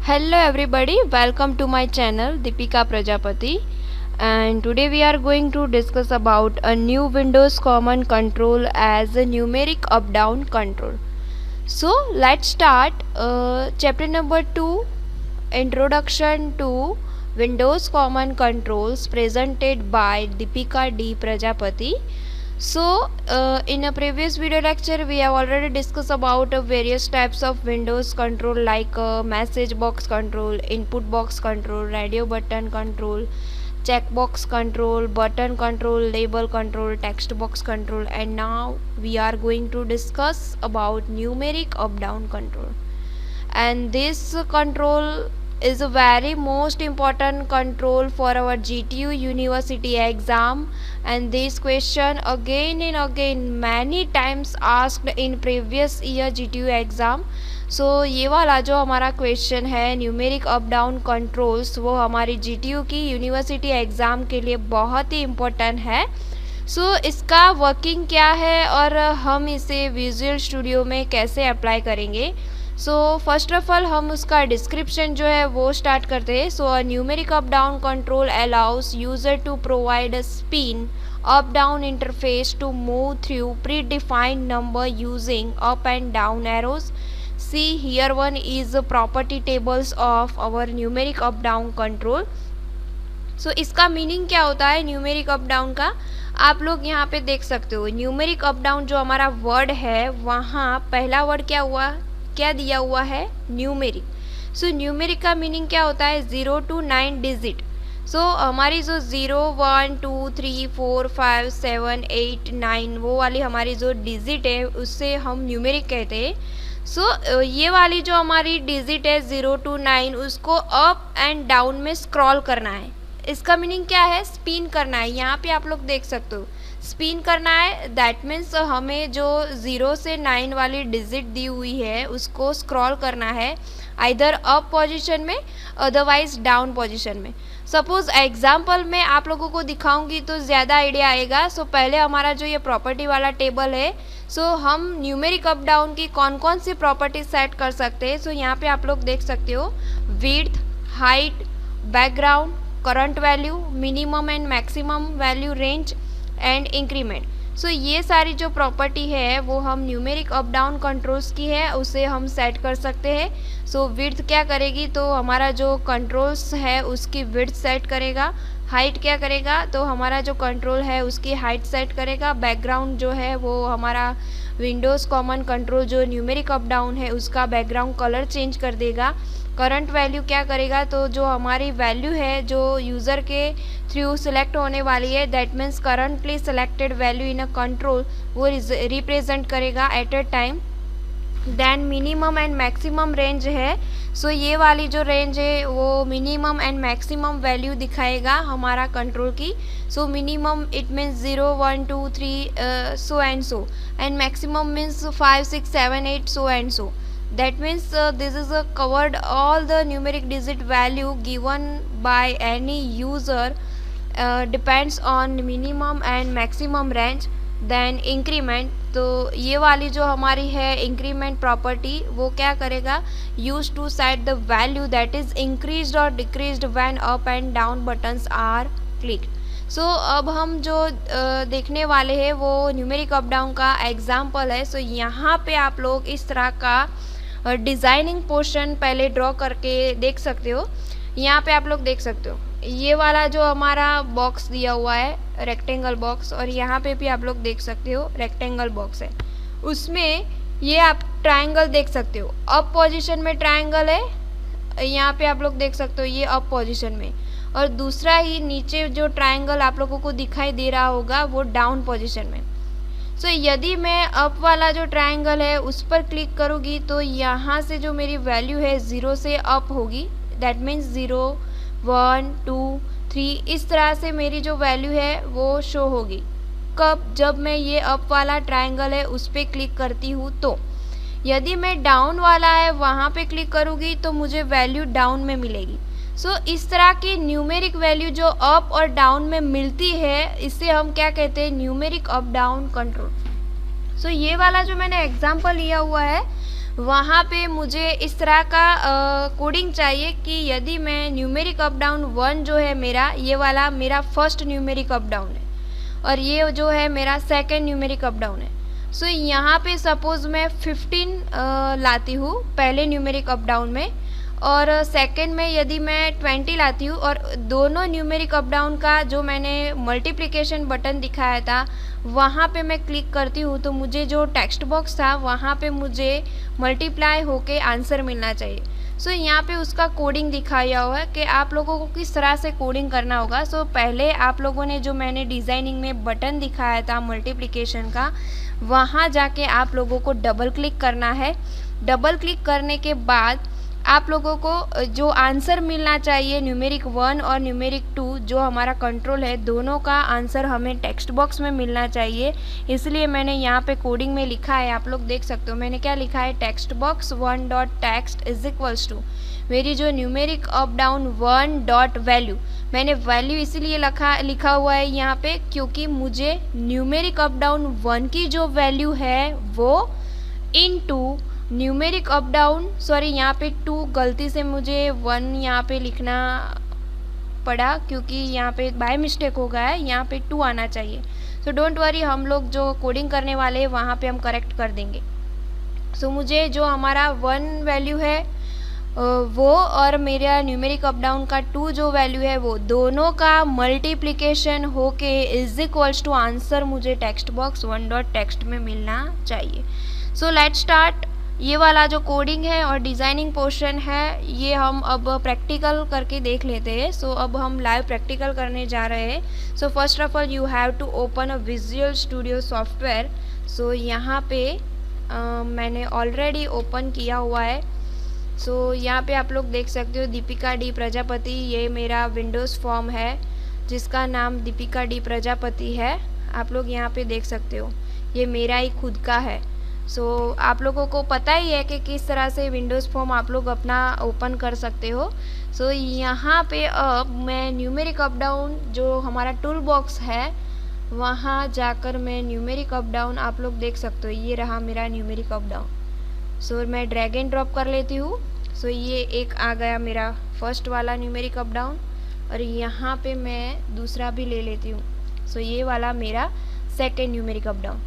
Hello everybody, welcome to my channel Deepika Prajapati, and today we are going to discuss about a new Windows command control as a numeric up down control. So let's start chapter number 2, Introduction to Windows command controls, presented by Deepika D Prajapati. So in a previous video lecture we have already discussed about various types of Windows control like message box control, input box control, radio button control, checkbox control, button control, label control, text box control, and now we are going to discuss about numeric up down control. And this control is a very most important control for our GTU university exam, and this question again and again many times asked in previous year GTU exam. सो ये वाला जो हमारा question है numeric up down controls, वो हमारी GTU की university exam के लिए बहुत ही इम्पोर्टेंट है. सो इसका वर्किंग क्या है और हम इसे विजुअल स्टूडियो में कैसे अप्लाई करेंगे. सो फर्स्ट ऑफ ऑल हम उसका डिस्क्रिप्शन जो है वो स्टार्ट करते हैं. So numeric up down control allows user to provide a spin up down interface to move through predefined number using up and down arrows. See here one is the property tables of our numeric up down control. सो इसका meaning क्या होता है numeric up down का, आप लोग यहाँ पे देख सकते हो. न्यूमेरिक अप डाउन जो हमारा वर्ड है वहाँ पहला वर्ड क्या दिया हुआ है, न्यूमेरिक. सो न्यूमेरिक का मीनिंग क्या होता है, 0 to 9 डिजिट. सो हमारी जो 0 1 2 3 4 5 7 8 9 वो वाली हमारी जो डिजिट है उससे हम न्यूमेरिक कहते हैं. सो ये वाली जो हमारी डिजिट है 0 to 9 उसको अप एंड डाउन में स्क्रॉल करना है. इसका मीनिंग क्या है, स्पिन करना है. यहाँ पे आप लोग देख सकते हो स्पिन करना है. दैट मीन्स हमें जो 0 से 9 वाली डिजिट दी हुई है उसको स्क्रॉल करना है, आइदर अप पोजीशन में अदरवाइज डाउन पोजीशन में. सपोज एग्जाम्पल में आप लोगों को दिखाऊंगी तो ज़्यादा आइडिया आएगा. सो पहले हमारा जो ये प्रॉपर्टी वाला टेबल है, सो हम न्यूमेरिक अप डाउन की कौन कौन सी प्रॉपर्टी सेट कर सकते हैं. सो यहाँ पे आप लोग देख सकते हो width, height, background, current value, minimum and maximum value, range and increment. So ये सारी जो प्रॉपर्टी है वो हम न्यूमेरिक अप डाउन कंट्रोल्स की है, उसे हम सेट कर सकते हैं. सो विड्थ क्या करेगी, तो हमारा जो कंट्रोल्स है उसकी विड्थ सेट करेगा. हाइट क्या करेगा, तो हमारा जो कंट्रोल है उसकी हाइट सेट करेगा. बैकग्राउंड जो है वो हमारा विंडोज़ कॉमन कंट्रोल जो न्यूमेरिक अप डाउन है उसका बैकग्राउंड कलर चेंज कर देगा. करंट वैल्यू क्या करेगा, तो जो हमारी वैल्यू है जो यूज़र के थ्रू सिलेक्ट होने वाली है, that means currently selected value in a control, वो रिप्रेजेंट करेगा at a time. Then minimum and maximum range है. सो ये वाली जो रेंज है वो मिनिमम एंड मैक्सिमम वैल्यू दिखाएगा हमारा कंट्रोल की. So minimum it means 0 1 2 3 so and so, and maximum means 5 6 7 8 so and so. That means this is covered all the numeric digit value given by any user depends on minimum and maximum range. Then increment, तो ये वाली जो हमारी है increment property वो क्या करेगा, used to set the value that is increased or decreased when up and down buttons are clicked. सो अब हम जो देखने वाले हैं वो न्यूमेरिक अप डाउन का एग्जाम्पल है. सो यहाँ पे आप लोग इस तरह का डिज़ाइनिंग पोर्शन पहले ड्रॉ करके देख सकते हो. यहाँ पे आप लोग देख सकते हो ये वाला जो हमारा बॉक्स दिया हुआ है रेक्टेंगल बॉक्स, और यहाँ पे भी आप लोग देख सकते हो रेक्टेंगल बॉक्स है. उसमें ये आप ट्रायंगल देख सकते हो, अप पोजीशन में ट्रायंगल है, यहाँ पे आप लोग देख सकते हो ये अप पोजीशन में, और दूसरा ही नीचे जो ट्रायंगल आप लोगों को दिखाई दे रहा होगा वो डाउन पोजीशन में. सो यदि मैं अप वाला जो ट्रायंगल है उस पर क्लिक करूँगी तो यहाँ से जो मेरी वैल्यू है 0 से अप होगी. दैट मीन्स 0 1 2 3 इस तरह से मेरी जो वैल्यू है वो शो होगी. कब, जब मैं ये अप वाला ट्रायंगल है उस पर क्लिक करती हूँ. तो यदि मैं डाउन वाला है वहाँ पे क्लिक करूँगी तो मुझे वैल्यू डाउन में मिलेगी. सो इस तरह की न्यूमेरिक वैल्यू जो अप और डाउन में मिलती है इसे हम क्या कहते हैं, न्यूमेरिक अप डाउन कंट्रोल. सो ये वाला जो मैंने एग्जांपल लिया हुआ है वहाँ पे मुझे इस तरह का कोडिंग चाहिए कि यदि मैं न्यूमेरिक अप डाउन 1 जो है मेरा, ये वाला मेरा फर्स्ट न्यूमेरिक अप डाउन है और ये जो है मेरा सेकंड न्यूमेरिक अप डाउन है। सो यहाँ पे सपोज़ मैं 15 लाती हूँ पहले न्यूमेरिक अप डाउन में, और सेकंड में यदि मैं 20 लाती हूँ, और दोनों न्यूमेरिक अप डाउन का जो मैंने मल्टीप्लिकेशन बटन दिखाया था वहाँ पे मैं क्लिक करती हूँ तो मुझे जो टेक्स्ट बॉक्स था वहाँ पे मुझे मल्टीप्लाई होके आंसर मिलना चाहिए। सो यहाँ पे उसका कोडिंग दिखाया हुआ है कि आप लोगों को किस तरह से कोडिंग करना होगा। सो पहले आप लोगों ने जो मैंने डिज़ाइनिंग में बटन दिखाया था मल्टीप्लिकेशन का, वहाँ जाके आप लोगों को डबल क्लिक करना है। डबल क्लिक करने के बाद आप लोगों को जो आंसर मिलना चाहिए न्यूमेरिक 1 और न्यूमेरिक 2 जो हमारा कंट्रोल है, दोनों का आंसर हमें टेक्स्ट बॉक्स में मिलना चाहिए। इसलिए मैंने यहाँ पे कोडिंग में लिखा है, आप लोग देख सकते हो मैंने क्या लिखा है, text box 1 dot text is equals to मेरी जो numeric up down 1 dot value. मैंने वैल्यू इसीलिए लिखा हुआ है यहाँ पे क्योंकि मुझे न्यूमेरिक अप डाउन 1 की जो वैल्यू है वो into numeric up down, sorry यहाँ पे 2 गलती से मुझे 1 यहाँ पे लिखना पड़ा क्योंकि यहाँ पे बाय मिस्टेक हो गया है, यहाँ पे 2 आना चाहिए। सो डोंट वरी, हम लोग जो कोडिंग करने वाले हैं वहाँ पे हम करेक्ट कर देंगे। सो मुझे जो हमारा 1 वैल्यू है वो और मेरा न्यूमेरिक अप डाउन का 2 जो वैल्यू है वो दोनों का मल्टीप्लिकेशन होके इज इक्वल्स टू आंसर मुझे टेक्स्ट बॉक्स 1 डॉट टेक्स्ट में मिलना चाहिए। So let's start. ये वाला जो कोडिंग है और डिज़ाइनिंग पोर्शन है ये हम अब प्रैक्टिकल करके देख लेते हैं। सो अब हम लाइव प्रैक्टिकल करने जा रहे हैं। So first of all you have to open a Visual Studio software. So यहाँ पे मैंने ऑलरेडी ओपन किया हुआ है। सो यहाँ पे आप लोग देख सकते हो दीपिका डी प्रजापति, ये मेरा विंडोज़ फॉर्म है जिसका नाम दीपिका डी प्रजापति है। आप लोग यहाँ पे देख सकते हो ये मेरा ही खुद का है। सो आप लोगों को पता ही है कि किस तरह से विंडोज़ फॉर्म आप लोग अपना ओपन कर सकते हो। सो यहाँ पे अब मैं न्यूमेरिक अप डाउन जो हमारा टूल बॉक्स है वहाँ जाकर मैं न्यूमेरिक अप डाउन, आप लोग देख सकते हो ये रहा मेरा न्यूमेरिक अप डाउन। सो मैं ड्रैग एंड ड्रॉप कर लेती हूँ। सो ये एक आ गया मेरा फर्स्ट वाला न्यूमेरिक अप डाउन और यहाँ पे मैं दूसरा भी ले लेती हूँ। सो ये वाला मेरा सेकेंड न्यूमेरिक अप डाउन,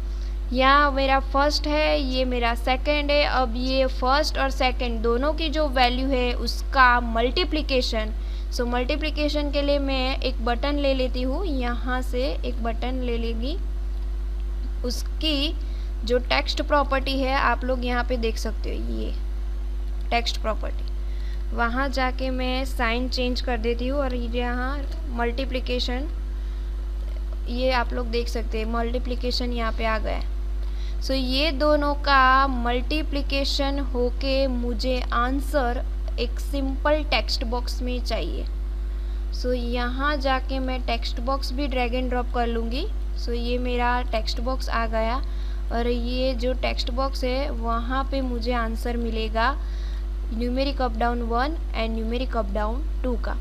यहाँ मेरा फर्स्ट है, ये मेरा सेकंड है। अब ये फर्स्ट और सेकंड दोनों की जो वैल्यू है उसका मल्टीप्लिकेशन। सो मल्टीप्लिकेशन के लिए मैं एक बटन ले लेती हूँ, यहाँ से एक बटन ले लेगी, उसकी जो टेक्स्ट प्रॉपर्टी है आप लोग यहाँ पे देख सकते हो ये टेक्स्ट प्रॉपर्टी, वहाँ जाके मैं साइन चेंज कर देती हूँ और यहाँ मल्टीप्लिकेशन, ये आप लोग देख सकते हैं मल्टीप्लिकेशन यहाँ पे आ गया है। सो ये दोनों का मल्टीप्लिकेशन होके मुझे आंसर एक सिंपल टेक्स्ट बॉक्स में चाहिए। सो यहाँ जाके मैं टेक्स्ट बॉक्स भी ड्रैग एंड ड्रॉप कर लूँगी। सो ये मेरा टेक्स्ट बॉक्स आ गया और ये जो टेक्स्ट बॉक्स है वहाँ पे मुझे आंसर मिलेगा numeric up down 1 and numeric up down 2 का।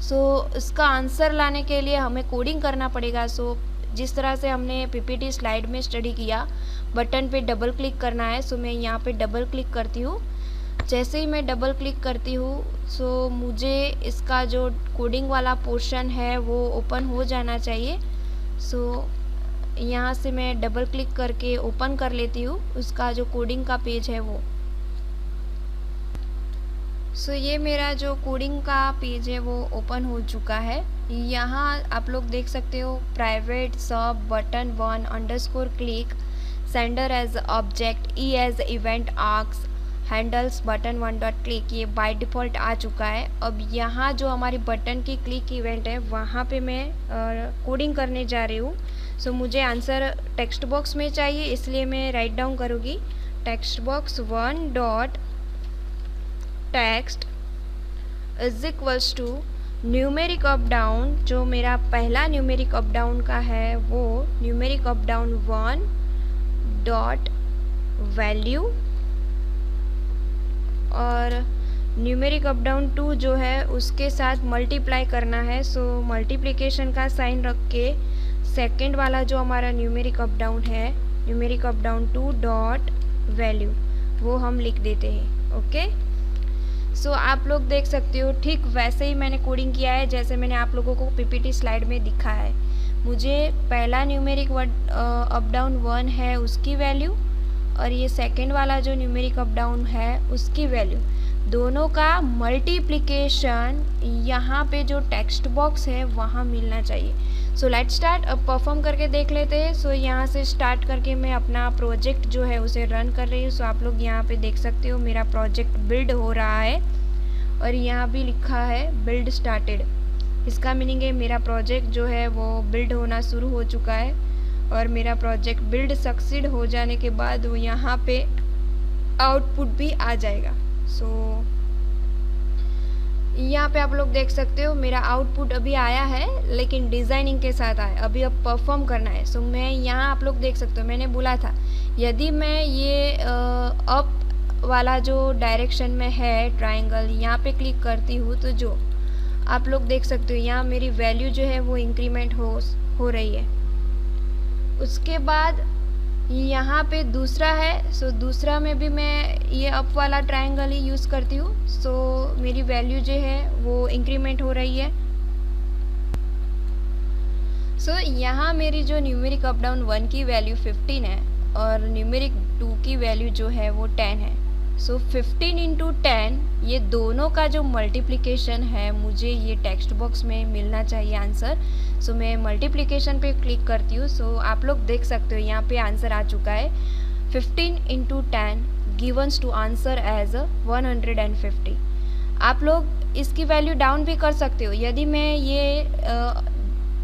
सो इसका आंसर लाने के लिए हमें कोडिंग करना पड़ेगा। सो जिस तरह से हमने पीपीटी स्लाइड में स्टडी किया, बटन पे डबल क्लिक करना है। सो मैं यहाँ पे डबल क्लिक करती हूँ। जैसे ही मैं डबल क्लिक करती हूँ सो मुझे इसका जो कोडिंग वाला पोर्शन है वो ओपन हो जाना चाहिए। सो यहाँ से मैं डबल क्लिक करके ओपन कर लेती हूँ उसका जो कोडिंग का पेज है वो। सो ये मेरा जो कोडिंग का पेज है वो ओपन हो चुका है। यहाँ आप लोग देख सकते हो private sub button 1 underscore click, sender as object, e as event args, handles button 1 dot click, ये बाय डिफ़ॉल्ट आ चुका है। अब यहाँ जो हमारी बटन की क्लिक इवेंट है वहाँ पे मैं कोडिंग करने जा रही हूँ। सो मुझे आंसर टेक्स्ट बॉक्स में चाहिए, इसलिए मैं राइट डाउन करूँगी text box 1 dot text is equals to numeric up down, जो मेरा पहला न्यूमेरिक अप डाउन का है वो numeric up down 1 dot value, और न्यूमेरिक अप डाउन 2 जो है उसके साथ मल्टीप्लाई करना है। सो मल्टीप्लिकेशन का साइन रख के सेकेंड वाला जो हमारा न्यूमेरिक अप डाउन है numeric up down 2 dot value, वो हम लिख देते हैं। ओके, सो आप लोग देख सकते हो ठीक वैसे ही मैंने कोडिंग किया है जैसे मैंने आप लोगों को पीपीटी स्लाइड में दिखाया है। मुझे पहला न्यूमेरिक अप डाउन 1 है उसकी वैल्यू, और ये सेकंड वाला जो न्यूमेरिक अप डाउन है उसकी वैल्यू, दोनों का मल्टीप्लिकेशन यहाँ पे जो टेक्स्ट बॉक्स है वहाँ मिलना चाहिए। सो लेट स्टार्ट, अब परफॉर्म करके देख लेते हैं। सो यहाँ से स्टार्ट करके मैं अपना प्रोजेक्ट जो है उसे रन कर रही हूँ। सो आप लोग यहाँ पे देख सकते हो मेरा प्रोजेक्ट बिल्ड हो रहा है, और यहाँ भी लिखा है बिल्ड स्टार्टेड। इसका मीनिंग है मेरा प्रोजेक्ट जो है वो बिल्ड होना शुरू हो चुका है, और मेरा प्रोजेक्ट बिल्ड सक्सीड हो जाने के बाद वो यहाँ पे आउटपुट भी आ जाएगा। सो यहाँ पे आप लोग देख सकते हो मेरा आउटपुट अभी आया है, लेकिन डिज़ाइनिंग के साथ आया। अभी अब परफॉर्म करना है। सो मैं यहाँ आप लोग देख सकते हो मैंने बोला था यदि मैं ये अप वाला जो डायरेक्शन में है ट्रायंगल यहाँ पे क्लिक करती हूँ तो जो आप लोग देख सकते हो यहाँ मेरी वैल्यू जो है वो इंक्रीमेंट हो रही है। उसके बाद यहाँ पे दूसरा है, सो दूसरा में भी मैं ये अप वाला ट्रायंगल ही यूज़ करती हूँ। सो मेरी वैल्यू जो है वो इंक्रीमेंट हो रही है। सो यहाँ मेरी जो न्यूमेरिक अप डाउन 1 की वैल्यू 15 है और न्यूमेरिक 2 की वैल्यू जो है वो 10 है। सो 15 इंटू 10 ये दोनों का जो मल्टीप्लिकेशन है मुझे ये टेक्स्ट बॉक्स में मिलना चाहिए आंसर। सो मैं मल्टीप्लिकेशन पे क्लिक करती हूँ। सो आप लोग देख सकते हो यहाँ पे आंसर आ चुका है 15 इंटू 10 गिवन्स टू आंसर एज 150। आप लोग इसकी वैल्यू डाउन भी कर सकते हो। यदि मैं ये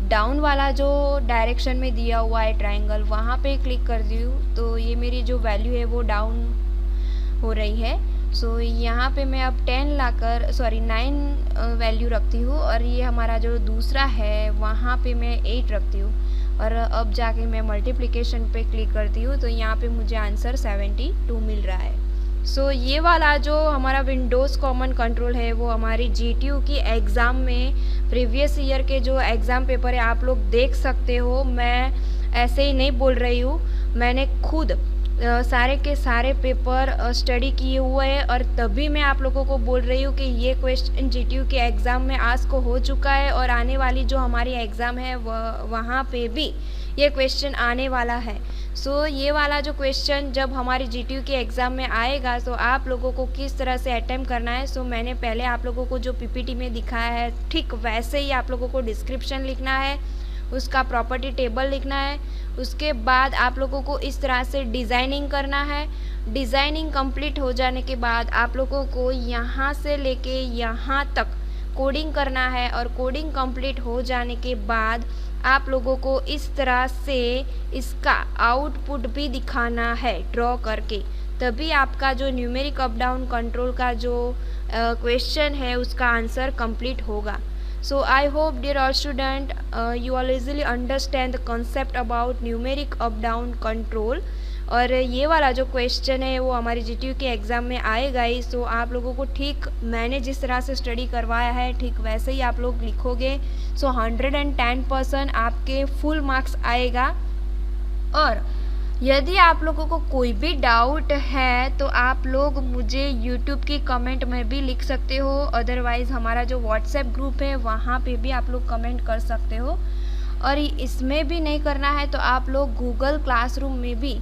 डाउन वाला जो डायरेक्शन में दिया हुआ है ट्रायंगल वहाँ पे क्लिक करती हूँ तो ये मेरी जो वैल्यू है वो डाउन हो रही है। सो यहाँ पे मैं अब 9 वैल्यू रखती हूँ, और ये हमारा जो दूसरा है वहाँ पे मैं 8 रखती हूँ, और अब जाके मैं मल्टीप्लिकेशन पे क्लिक करती हूँ तो यहाँ पे मुझे आंसर 72 मिल रहा है। सो ये वाला जो हमारा विंडोज़ कॉमन कंट्रोल है वो हमारी GTU की एग्ज़ाम में प्रीवियस ईयर के जो एग्ज़ाम पेपर है आप लोग देख सकते हो। मैं ऐसे ही नहीं बोल रही हूँ, मैंने खुद सारे के सारे पेपर स्टडी किए हुए हैं, और तभी मैं आप लोगों को बोल रही हूँ कि ये क्वेश्चन GTU के एग्ज़ाम में आज को हो चुका है, और आने वाली जो हमारी एग्ज़ाम है वहाँ पे भी ये क्वेश्चन आने वाला है। सो ये वाला जो क्वेश्चन जब हमारी GTU के एग्ज़ाम में आएगा तो आप लोगों को किस तरह से अटेम्प्ट करना है। सो मैंने पहले आप लोगों को जो PPT में दिखाया है ठीक वैसे ही आप लोगों को डिस्क्रिप्शन लिखना है, उसका प्रॉपर्टी टेबल लिखना है। उसके बाद आप लोगों को इस तरह से डिज़ाइनिंग करना है। डिज़ाइनिंग कंप्लीट हो जाने के बाद आप लोगों को यहाँ से लेके यहाँ तक कोडिंग करना है, और कोडिंग कंप्लीट हो जाने के बाद आप लोगों को इस तरह से इसका आउटपुट भी दिखाना है ड्रॉ करके, तभी आपका जो न्यूमेरिक अप डाउन कंट्रोल का जो क्वेश्चन है उसका आंसर कंप्लीट होगा। So I hope dear all student you all easily understand the concept about numeric up down control, और ये वाला जो क्वेश्चन है वो हमारी GTU के एग्ज़ाम में आएगा ही। सो आप लोगों को ठीक मैंने जिस तरह से स्टडी करवाया है ठीक वैसे ही आप लोग लिखोगे। सो 110% आपके फुल मार्क्स आएगा। और यदि आप लोगों को कोई भी डाउट है तो आप लोग मुझे YouTube की कमेंट में भी लिख सकते हो, अदरवाइज़ हमारा जो WhatsApp ग्रुप है वहाँ पे भी आप लोग कमेंट कर सकते हो। और इसमें भी नहीं करना है तो आप लोग Google क्लासरूम में भी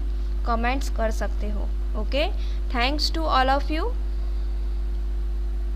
कमेंट्स कर सकते हो। Okay, thanks to all of you.